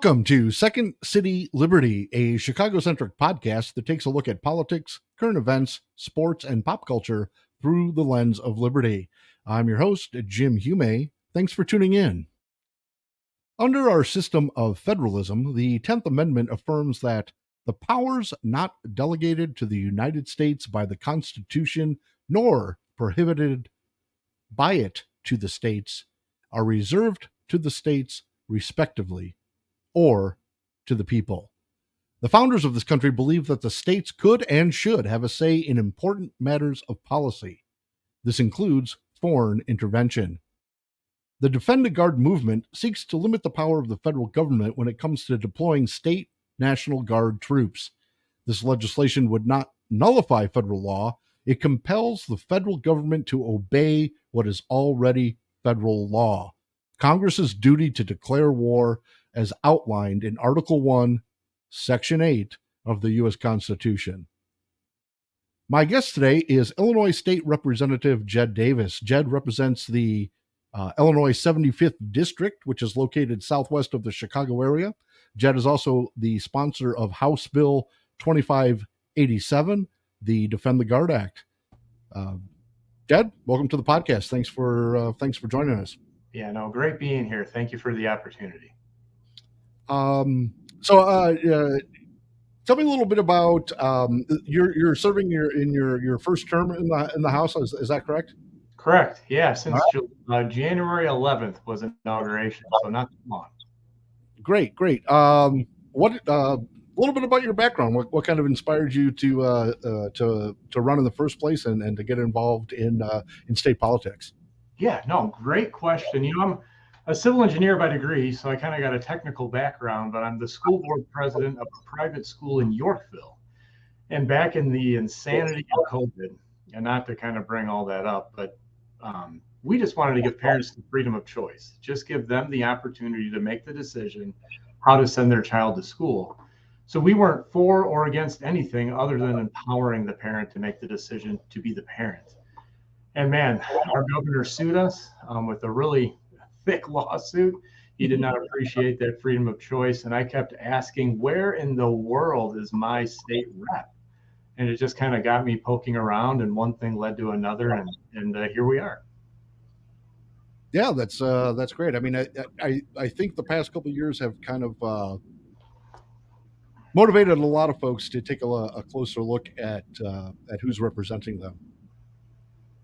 Welcome to Second City Liberty, a Chicago-centric podcast that takes a look at politics, current events, sports, and pop culture through the lens of liberty. I'm your host, Jim Hume. Thanks for tuning in. Under our system of federalism, the 10th Amendment affirms that the powers not delegated to the United States by the Constitution nor prohibited by it to the states are reserved to the states respectively, or to the people. The founders of this country believed that the states could and should have a say in important matters of policy. This includes foreign intervention. The Defend the Guard movement seeks to limit the power of the federal government when it comes to deploying state National Guard troops. This legislation would not nullify federal law. It compels the federal government to obey what is already federal law. Congress's duty to declare war as outlined in Article 1, Section 8 of the U.S. Constitution. My guest today is Illinois State Representative Jed Davis. Jed represents the Illinois 75th District, which is located southwest of the Chicago area. Jed is also the sponsor of House Bill 2587, the Defend the Guard Act. Jed, welcome to the podcast. Thanks for joining us. Yeah, no, great being here. Thank you for the opportunity. Tell me a little bit about you're serving your first term in the House. Is that correct? Correct. Yeah, since January 11th was inauguration, so not too long. Great. What a little bit about your background? What kind of inspired you to run in the first place and to get involved in state politics? Yeah, no, great question. I'm a civil engineer by degree, so I kind of got a technical background, but I'm the school board president of a private school in Yorkville. And back in the insanity of COVID, and not to kind of bring all that up, but we just wanted to give parents the freedom of choice, just give them the opportunity to make the decision how to send their child to school. So we weren't for or against anything other than empowering the parent to make the decision to be the parent. And man, our governor sued us with a really thick lawsuit. He did not appreciate that freedom of choice. And I kept asking, where in the world is my state rep? And it just kind of got me poking around, and one thing led to another. And here we are. Yeah, that's great. I mean, I think the past couple of years have kind of motivated a lot of folks to take a closer look at who's representing them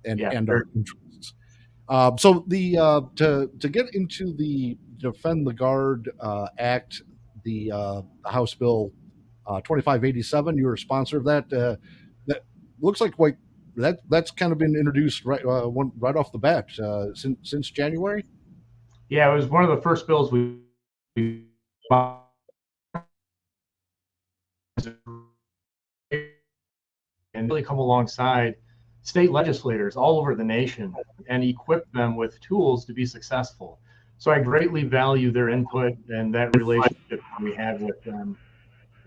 and our interests. So to get into the Defend the Guard Act, the House Bill 2587, you were a sponsor of that. That looks like that's kind of been introduced right off the bat since January. Yeah, it was one of the first bills we and really come alongside state legislators all over the nation and equip them with tools to be successful. So I greatly value their input and that relationship we had with them.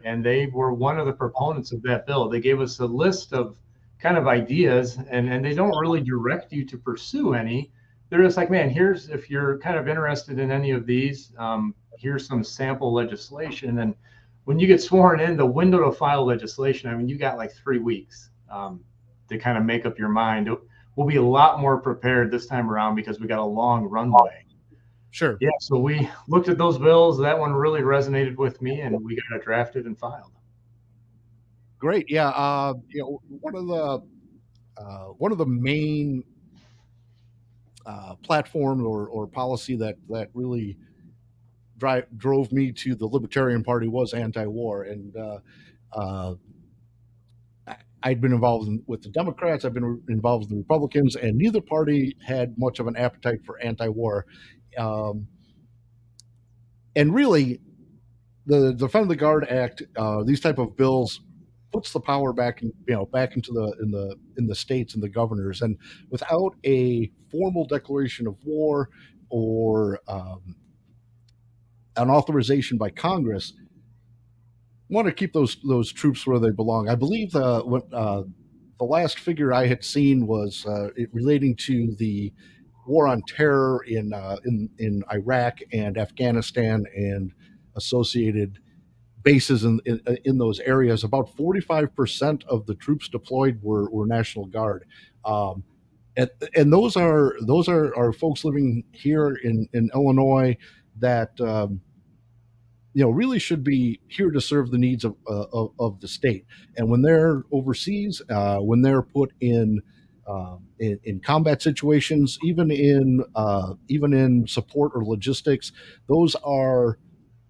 And they were one of the proponents of that bill. They gave us a list of kind of ideas, and they don't really direct you to pursue any. They're just like, man, if you're kind of interested in any of these, here's some sample legislation. And when you get sworn in, the window to file legislation, I mean, you got like 3 weeks to kind of make up your mind. We'll be a lot more prepared this time around because we got a long runway. Sure. Yeah. So we looked at those bills. That one really resonated with me, and we got it drafted and filed. Great. Yeah. One of the main platform or policy that really drove me to the Libertarian Party was anti-war, and I'd been involved with the Democrats. I've been involved with the Republicans, and neither party had much of an appetite for anti-war. And really, the Defend the Guard Act, these type of bills, puts the power back into the states and the governors, and without a formal declaration of war or an authorization by Congress, want to keep those troops where they belong. I believe the last figure I had seen was relating to the war on terror in Iraq and Afghanistan, and associated bases in those areas. About 45% of the troops deployed were National Guard. Um, and those are folks living here in Illinois that really should be here to serve the needs of the state. And when they're overseas, when they're put in combat situations, even in support or logistics, those are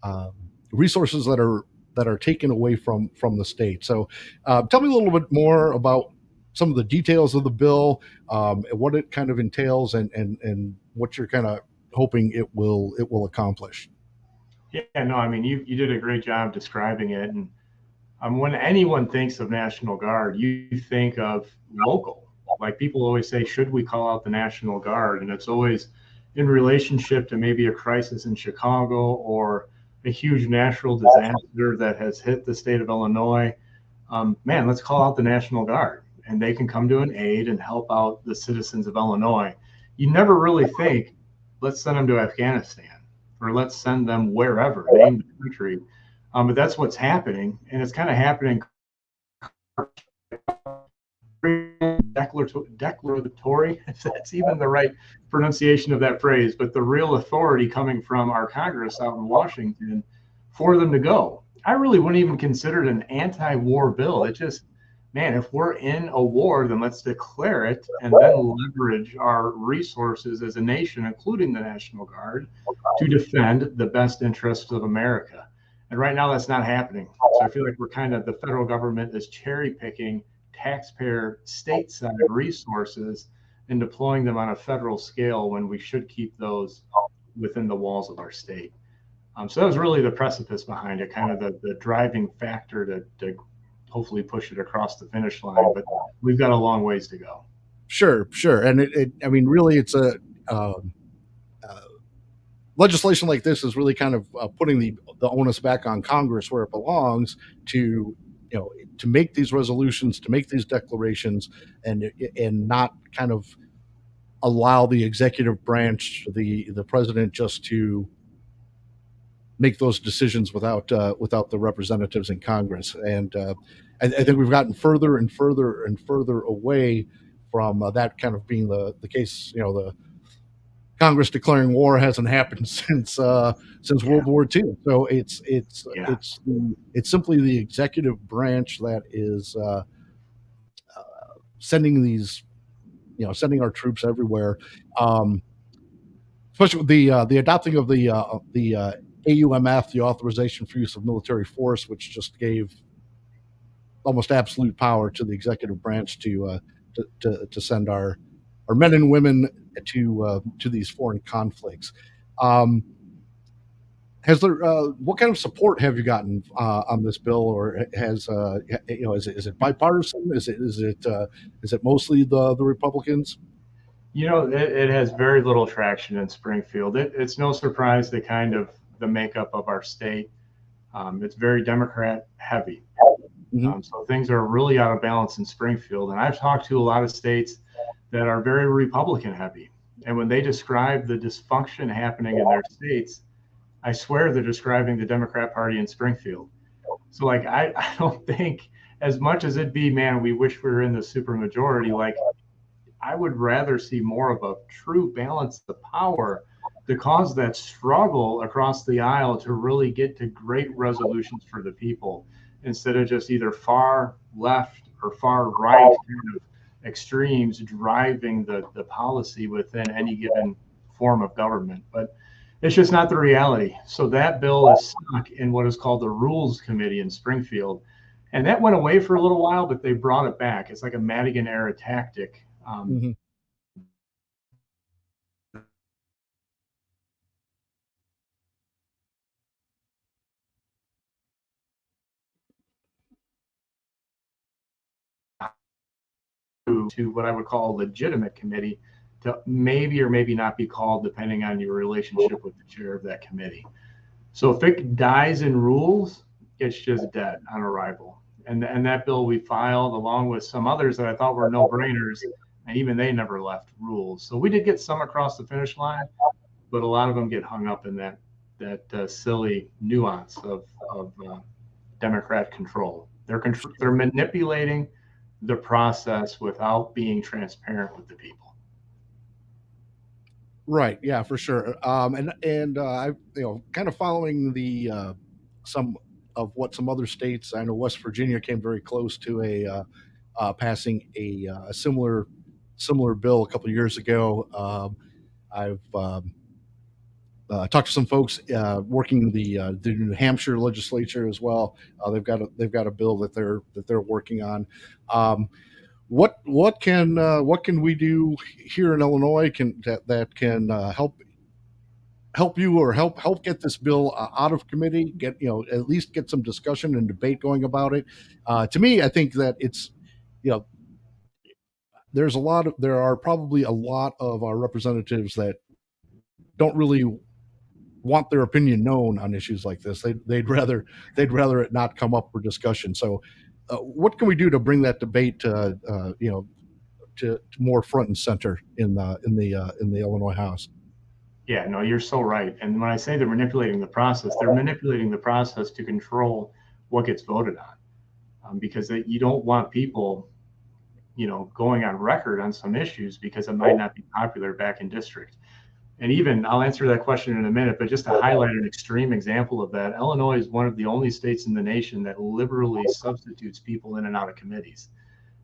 um, resources that are taken away from the state. So, tell me a little bit more about some of the details of the bill, and what it kind of entails, and what you're kind of hoping it will accomplish. Yeah, no, I mean, you did a great job describing it. And when anyone thinks of National Guard, you think of local. Like people always say, should we call out the National Guard? And it's always in relationship to maybe a crisis in Chicago or a huge natural disaster that has hit the state of Illinois. Man, let's call out the National Guard and they can come to an aid and help out the citizens of Illinois. You never really think, let's send them to Afghanistan or let's send them wherever, name the country. But that's what's happening. And it's kind of happening declaratory, if that's even the right pronunciation of that phrase, but the real authority coming from our Congress out in Washington for them to go. I really wouldn't even consider it an anti-war bill. It just, man, if we're in a war, then let's declare it and then leverage our resources as a nation, including the National Guard, to defend the best interests of America. And right now that's not happening. So I feel like the federal government is cherry picking taxpayer stateside resources and deploying them on a federal scale when we should keep those within the walls of our state. So that was really the precipice behind it, kind of the driving factor to hopefully push it across the finish line. But we've got a long ways to go. Sure, and I mean, really, it's a uh, legislation like this is really kind of putting the onus back on Congress where it belongs to make these resolutions, to make these declarations, and not kind of allow the executive branch, the president, just to make those decisions without the representatives in Congress. And I think we've gotten further and further and further away from that kind of being the case. The Congress declaring war hasn't happened since World War II. So it's simply the executive branch that is sending sending our troops everywhere. Um, Especially with the adopting of the AUMF, the Authorization for Use of Military Force, which just gave almost absolute power to the executive branch to send our men and women to these foreign conflicts. Um, has there What kind of support have you gotten on this bill, or is it bipartisan? Is it mostly the Republicans? It has very little traction in Springfield. It's no surprise the makeup of our state. It's very Democrat heavy. So things are really out of balance in Springfield. And I've talked to a lot of states that are very Republican heavy. And when they describe the dysfunction happening in their states, I swear they're describing the Democrat Party in Springfield. So like I don't think, as much as it'd be, man, we wish we were in the supermajority, like I would rather see more of a true balance of power to cause that struggle across the aisle to really get to great resolutions for the people instead of just either far left or far right kind of extremes driving the policy within any given form of government. But it's just not the reality. So that bill is stuck in what is called the Rules Committee in Springfield. And that went away for a little while, but they brought it back. It's like a Madigan era tactic. Mm-hmm. To what I would call a legitimate committee to maybe or maybe not be called depending on your relationship with the chair of that committee. So if it dies in rules, it's just dead on arrival. And that bill we filed along with some others that I thought were no brainers, and even they never left rules. So we did get some across the finish line, but a lot of them get hung up in that that silly nuance of Democrat control. They're manipulating the process without being transparent with the people. Right. Yeah, for sure. I, kind of following the some of what some other states. I know West Virginia came very close to passing a similar bill a couple of years ago. I've talked to some folks working the New Hampshire legislature as well. They've got a bill that they're working on. Um, what can we do here in Illinois that can help you or help get this bill out of committee, get at least get some discussion and debate going about it. To me, I think that it's you know there are probably a lot of our representatives that don't really want their opinion known on issues like this. They'd rather it not come up for discussion. So what can we do to bring that debate to more front and center in the Illinois House? Yeah, no, you're so right. And when I say they're manipulating the process, they're manipulating the process to control what gets voted on, because you don't want people, going on record on some issues because it might not be popular back in district. And even I'll answer that question in a minute, but just to highlight an extreme example of that, Illinois is one of the only states in the nation that liberally substitutes people in and out of committees.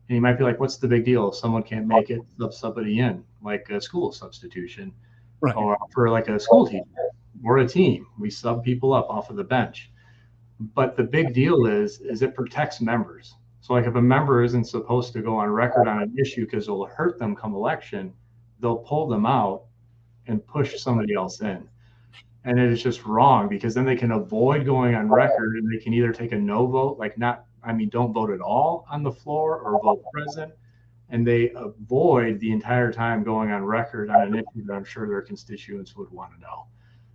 And you might be like, what's the big deal? If someone can't make it, sub somebody in, like a school substitution, Right. or for like a school teacher or a team. We sub people up off of the bench. But the big deal is it protects members. So like if a member isn't supposed to go on record on an issue because it'll hurt them come election, they'll pull them out and push somebody else in. And it is just wrong because then they can avoid going on record and they can either take a no vote, don't vote at all on the floor or vote present. And they avoid the entire time going on record on an issue that I'm sure their constituents would want to know.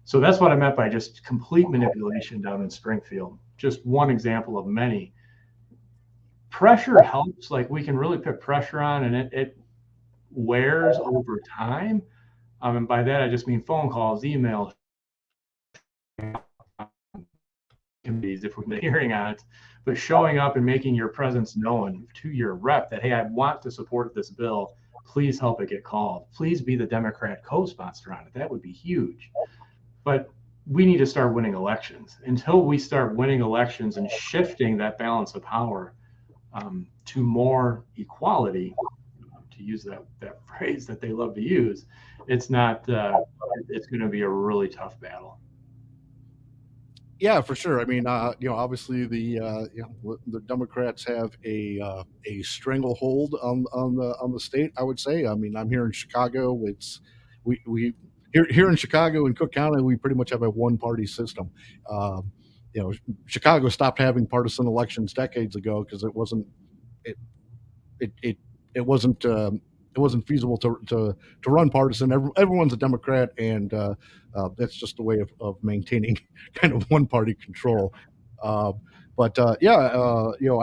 So that's what I meant by just complete manipulation down in Springfield. Just one example of many. Pressure helps, like we can really put pressure on and it wears over time. And by that, I just mean phone calls, emails, committees, if we've been hearing on it, but showing up and making your presence known to your rep that, hey, I want to support this bill. Please help it get called. Please be the Democrat co-sponsor on it. That would be huge. But we need to start winning elections. Until we start winning elections and shifting that balance of power to more equality, to use that phrase that they love to use, it's not. It's going to be a really tough battle. Yeah, for sure. I mean, obviously the Democrats have a stranglehold on the state. I would say. I mean, I'm here in Chicago. We here in Chicago and Cook County, we pretty much have a one party system. Chicago stopped having partisan elections decades ago because it wasn't feasible to run partisan. Everyone's a Democrat, and that's just a way of maintaining kind of one party control.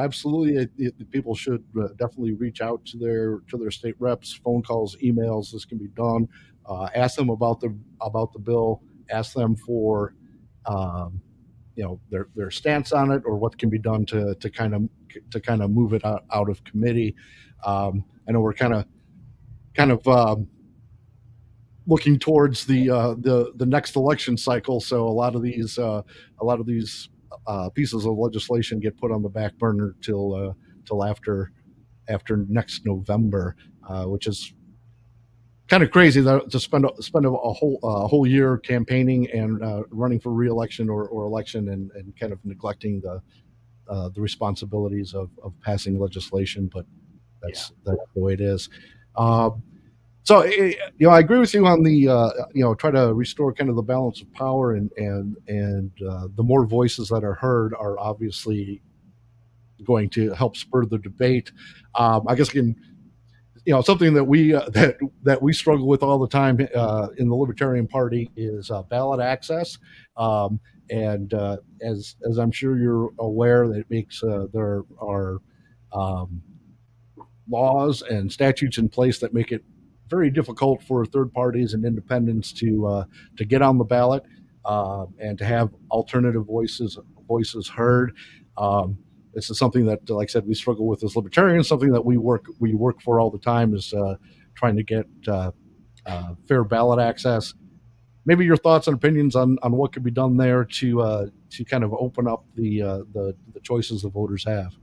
Absolutely, people should definitely reach out to their state reps, phone calls, emails. This can be done. Ask them about the bill. Ask them for their stance on it or what can be done to kind of move it out of committee. I know we're kind of looking towards the next election cycle, so a lot of these pieces of legislation get put on the back burner till after next November, which is kind of crazy to spend a whole year campaigning and running for re-election or election and kind of neglecting the responsibilities of passing legislation, but that's the way it is. So I agree with you on the try to restore kind of the balance of power and the more voices that are heard are obviously going to help spur the debate. I guess something that we struggle with all the time in the Libertarian Party is ballot access. And as I'm sure you're aware, that makes there are laws and statutes in place that make it very difficult for third parties and independents to get on the ballot. and to have alternative voices heard. This is something that, like I said, we struggle with as libertarians. Something that we work for all the time is trying to get fair ballot access. Maybe your thoughts and opinions on what could be done there to kind of open up the choices the voters have.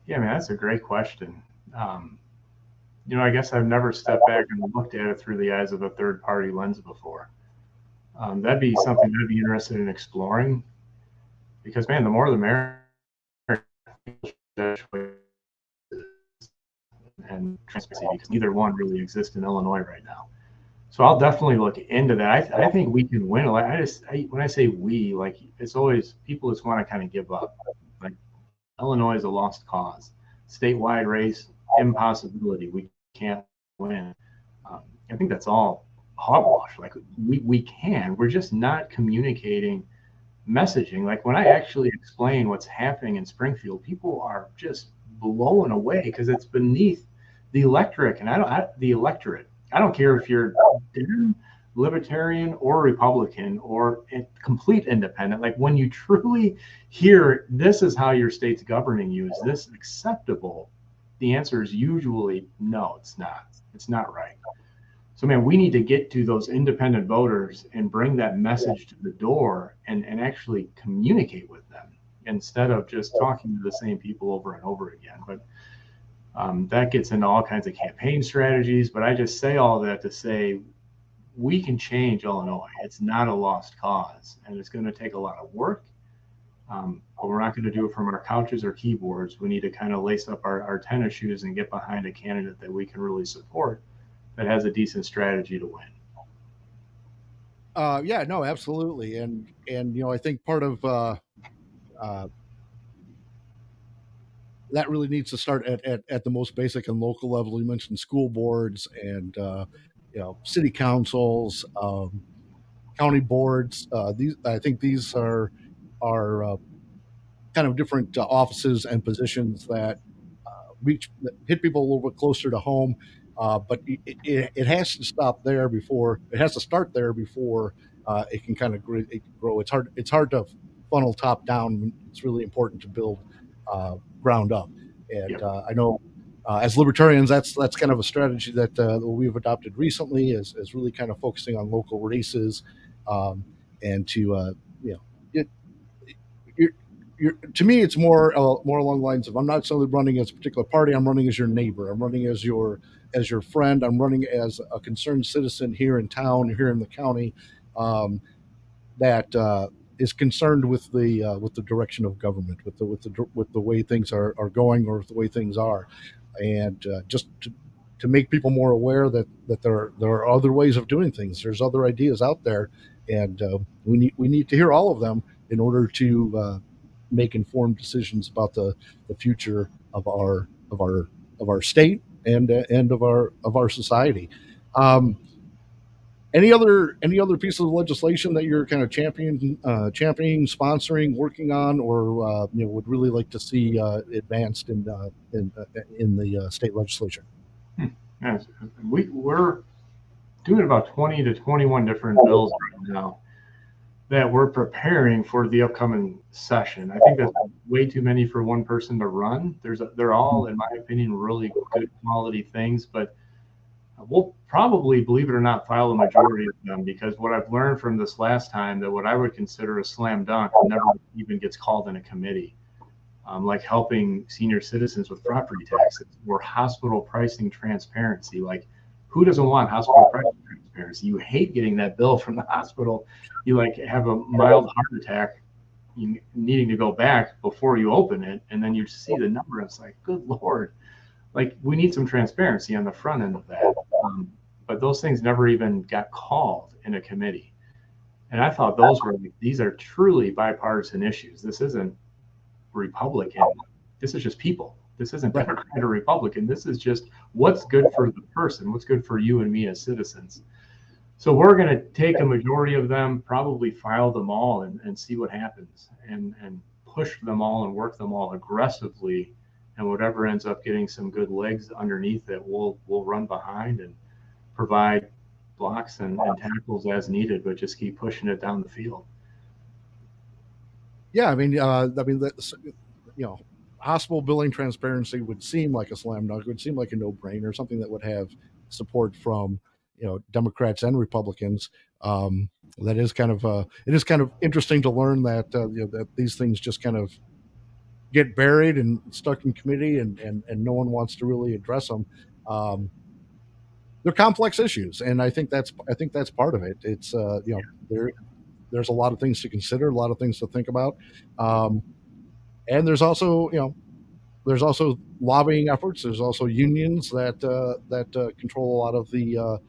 Yeah, man, that's a great question. Um, I guess I've never stepped back and looked at it through the eyes of a third party lens before. That'd be something I'd be interested in exploring because, man, the more the merrier. And transparency, because neither one really exists in Illinois right now. So I'll definitely look into that. I think we can win. When I say we, like it's always people just want to kind of give up. Like Illinois is a lost cause. Statewide race, impossibility. We can't win. I think that's all hogwash. Like we can. We're just not communicating messaging. Like when I actually explain what's happening in Springfield, people are just blown away because it's beneath the electorate. And the electorate. I don't care if you're libertarian or Republican or complete independent. Like when you truly hear this is how your state's governing you, is this acceptable? The answer is usually no, it's not. It's not right. So, man, we need to get to those independent voters and bring that message to the door and actually communicate with them instead of just talking to the same people over and over again. But that gets into all kinds of campaign strategies. But I just say all that to say we can change Illinois. It's not a lost cause, and it's going to take a lot of work. But we're not going to do it from our couches or keyboards. We need to kind of lace up our tennis shoes and get behind a candidate that we can really support that has a decent strategy to win. Yeah, no, absolutely, and I think part of that really needs to start at the most basic and local level. You mentioned school boards and city councils, county boards. These I think these are kind of different offices and positions that hit people a little bit closer to home. But it has to stop there before it has to start there before it can kind of grow. It's hard to funnel top down. It's really important to build ground up. And Yep. I know as libertarians, that's kind of a strategy that we've adopted recently, is really kind of focusing on local races, and to it, to me, it's more along the lines of I'm not solely running as a particular party. I'm running as your neighbor. I'm running as your friend. I'm running as a concerned citizen here in town, here in the county, that is concerned with the direction of government, with the way things are going, or the way things are, and just to make people more aware that there are other ways of doing things. There's other ideas out there, and we need to hear all of them in order to make informed decisions about the future of our state and of our society. Um, any other pieces of legislation that you're kind of championing, sponsoring, working on, or would really like to see advanced in the state legislature? Yes. We're doing about 20 to 21 different bills right now that we're preparing for the upcoming session. I think that's way too many for one person to run. They're all, in my opinion, really good quality things, but we'll probably, believe it or not, file a majority of them because what I've learned from this last time that what I would consider a slam dunk never even gets called in a committee. Like helping senior citizens with property taxes or hospital pricing transparency. Like, who doesn't want hospital pricing transparency? You hate getting that bill from the hospital. You like have a mild heart attack, you needing to go back before you open it, and then you see the number. It's like, good lord! Like, we need some transparency on the front end of that. But those things never even got called in a committee. And I thought these are truly bipartisan issues. This isn't Republican. This is just people. This isn't Democrat or Republican. This is just what's good for the person, what's good for you and me as citizens. So we're going to take a majority of them, probably file them all and see what happens and push them all and work them all aggressively. And whatever ends up getting some good legs underneath it, we'll run behind and provide blocks and tackles as needed, but just keep pushing it down the field. Yeah, you know, hospital billing transparency would seem like a slam dunk. It would seem like a no-brainer, something that would have support from Democrats and Republicans. That is kind of it is kind of interesting to learn that that these things just kind of get buried and stuck in committee, and no one wants to really address them. They're complex issues, and I think that's part of it. It's there's a lot of things to consider, a lot of things to think about, and there's also there's also lobbying efforts. There's also unions that control a lot of the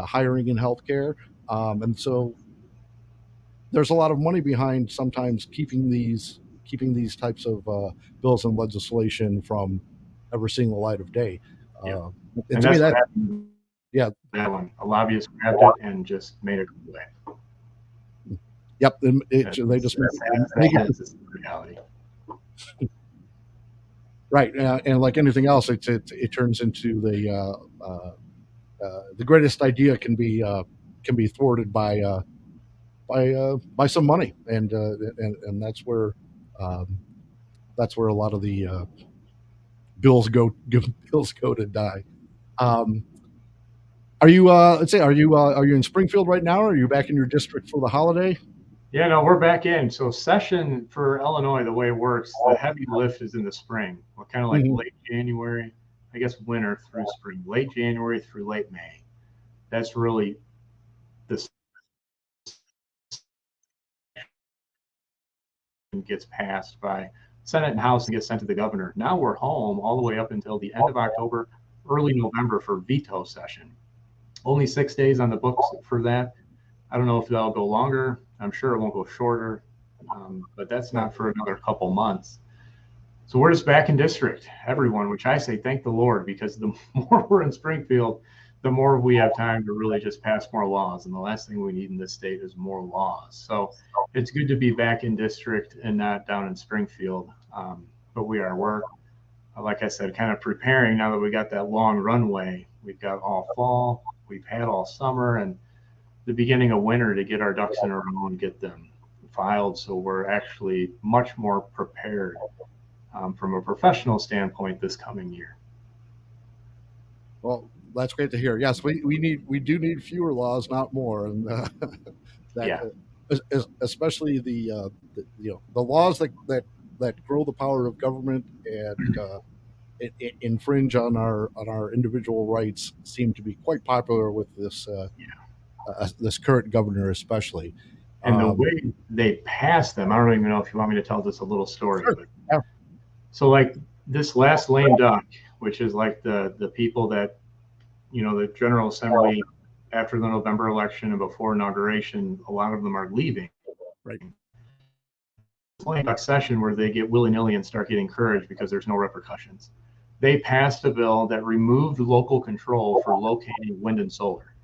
hiring in healthcare, and so there's a lot of money behind sometimes keeping these types of bills and legislation from ever seeing the light of day. Yeah. And And to me, that's what that happened. yeah, That one, a lobbyist grabbed it and just made it go away. yep, they just make it That's reality. right, and like anything else, it turns into the greatest idea can be thwarted by some money, and that's where a lot of the bills go to die. Um, are you let's say are you in Springfield right now, or are you back in your district for the holiday? Yeah, no, we're back in. So session for Illinois, the way it works, the heavy lift is in the spring. We're kind of like Mhm. late January, I guess winter through spring, late January through late May. That's really the gets passed by Senate and House and gets sent to the governor. Now we're home all the way up until the end of October, early November for veto session. Only 6 days on the books for that. I don't know if that'll go longer. I'm sure it won't go shorter, but that's not for another couple months. So we're just back in district, everyone, which I say thank the Lord, because the more we're in Springfield, the more we have time to really just pass more laws. And the last thing we need in this state is more laws. So it's good to be back in district and not down in Springfield. But we're, like I said, kind of preparing now that we got that long runway. We've got all fall, we've had all summer, and the beginning of winter to get our ducks in a row and get them filed. So we're actually much more prepared from a professional standpoint this coming year. Well, that's great to hear. Yes, we do need fewer laws, not more, and that Yeah. Especially the laws that grow the power of government and infringe on our individual rights seem to be quite popular with this current governor, especially. And the way they pass them, I don't even know if you want me to tell this a little story. Sure. But Yeah. so like this last lame duck, which is like the people that, the General Assembly after the November election and before inauguration, a lot of them are leaving. Right. Lame duck session where they get willy-nilly and start getting encouraged because there's no repercussions. They passed a bill that removed local control for locating wind and solar,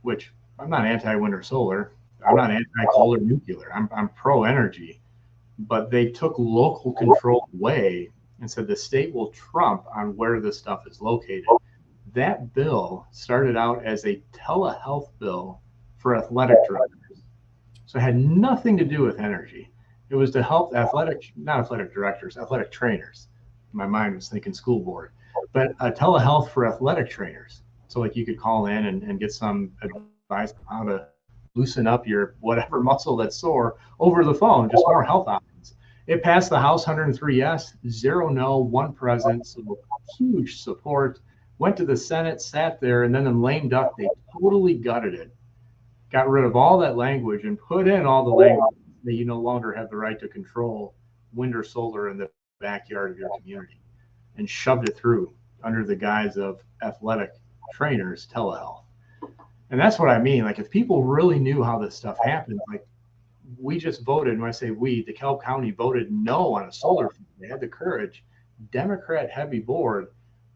which I'm not anti-wind or solar. I'm not anti-coal or nuclear. I'm pro-energy. But they took local control away and said the state will trump on where this stuff is located. That bill started out as a telehealth bill for athletic directors. So it had nothing to do with energy. It was to help not athletic directors, athletic trainers. My mind was thinking school board, but a telehealth for athletic trainers. So like you could call in and get some advice on how to loosen up your whatever muscle that's sore over the phone, just more health options. It passed the House 103 yes, 0 no, 1 present, so huge support. Went to the Senate, sat there, and then in lame duck, they totally gutted it, got rid of all that language and put in all the language that you no longer have the right to control wind or solar in the backyard of your community, and shoved it through under the guise of athletic trainers telehealth. And that's what I mean. Like if people really knew how this stuff happened, like we just voted, and when I say we, DeKalb County voted no on a solar field. They had the courage, Democrat heavy board,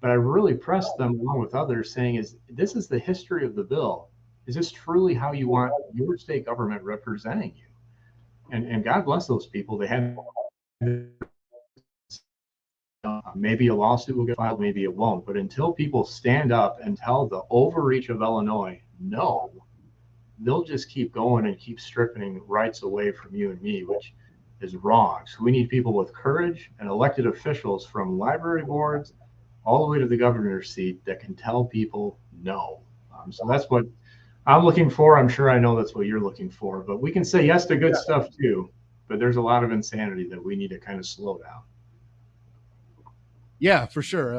but I really pressed them along with others saying, this is the history of the bill. Is this truly how you want your state government representing you? And God bless those people. They had maybe a lawsuit will get filed, maybe it won't. But until people stand up and tell the overreach of Illinois no, they'll just keep going and keep stripping rights away from you and me, which is wrong. So we need people with courage and elected officials from library boards all the way to the governor's seat that can tell people no. So that's what I'm looking for. I'm sure I know that's what you're looking for, but we can say yes to good stuff too. But there's a lot of insanity that we need to kind of slow down. Yeah, for sure.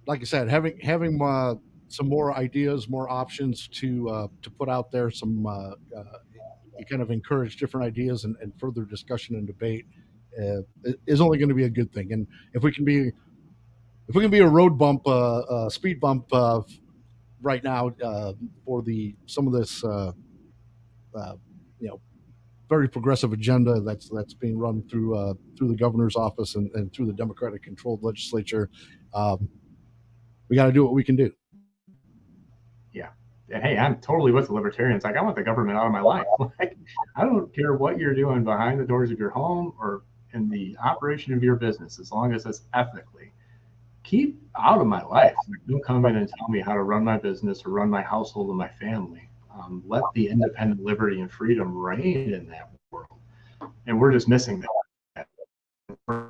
Like I said, having some more ideas, more options to put out there, some you kind of encourage different ideas and further discussion and debate is only going to be a good thing. And if we can be a road bump, speed bump right now for some of this, very progressive agenda that's being run through the governor's office and through the Democratic controlled legislature, we got to do what we can do. Yeah. And hey, I'm totally with the libertarians. Like, I want the government out of my life. Like, I don't care what you're doing behind the doors of your home or in the operation of your business, as long as it's ethically. Keep out of my life. Like, don't come in and tell me how to run my business or run my household and my family. Let the independent liberty and freedom reign in that world. And we're just missing that.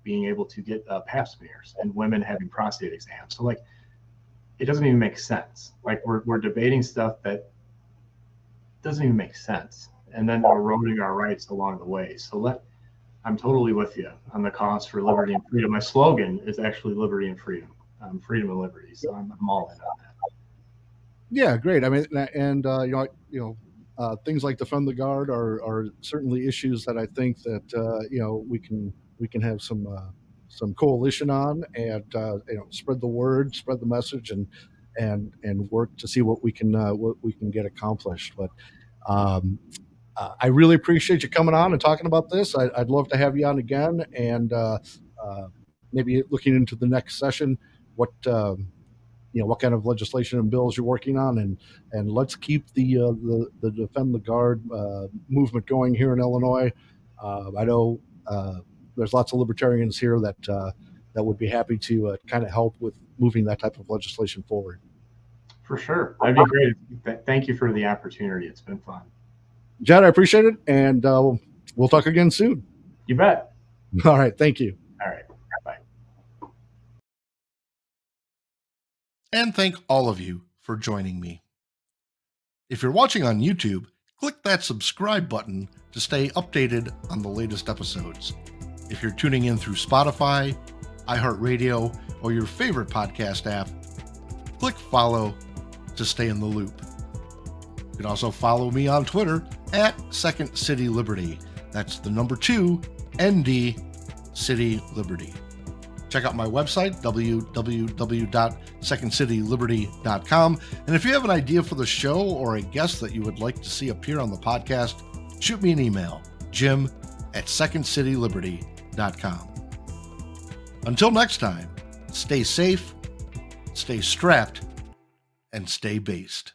Being able to get pap smears and women having prostate exams. So, like, it doesn't even make sense. Like, we're debating stuff that doesn't even make sense, and then eroding our rights along the way. So I'm totally with you on the cause for liberty and freedom. My slogan is actually liberty and freedom, freedom and liberty. So I'm all in on that. Yeah, great. I mean, and things like Defend the Guard are certainly issues that I think that we can have some coalition on and spread the word, spread the message, and work to see what we can get accomplished. But I really appreciate you coming on and talking about this. I'd love to have you on again, and maybe looking into the next session, what kind of legislation and bills you're working on, and let's keep the Defend the Guard movement going here in Illinois. I know there's lots of libertarians here that would be happy to kind of help with moving that type of legislation forward. For sure. That'd be great. Thank you for the opportunity. It's been fun. Jed, I appreciate it, and we'll talk again soon. You bet. All right. Thank you. All right. Bye. And thank all of you for joining me. If you're watching on YouTube, click that subscribe button to stay updated on the latest episodes. If you're tuning in through Spotify, iHeartRadio, or your favorite podcast app, click follow to stay in the loop. You can also follow me on Twitter at Second City Liberty. That's the number 2, ND, City Liberty. Check out my website, www.secondcityliberty.com. And if you have an idea for the show or a guest that you would like to see appear on the podcast, shoot me an email, jim@secondcityliberty.com. Until next time, stay safe, stay strapped, and stay based.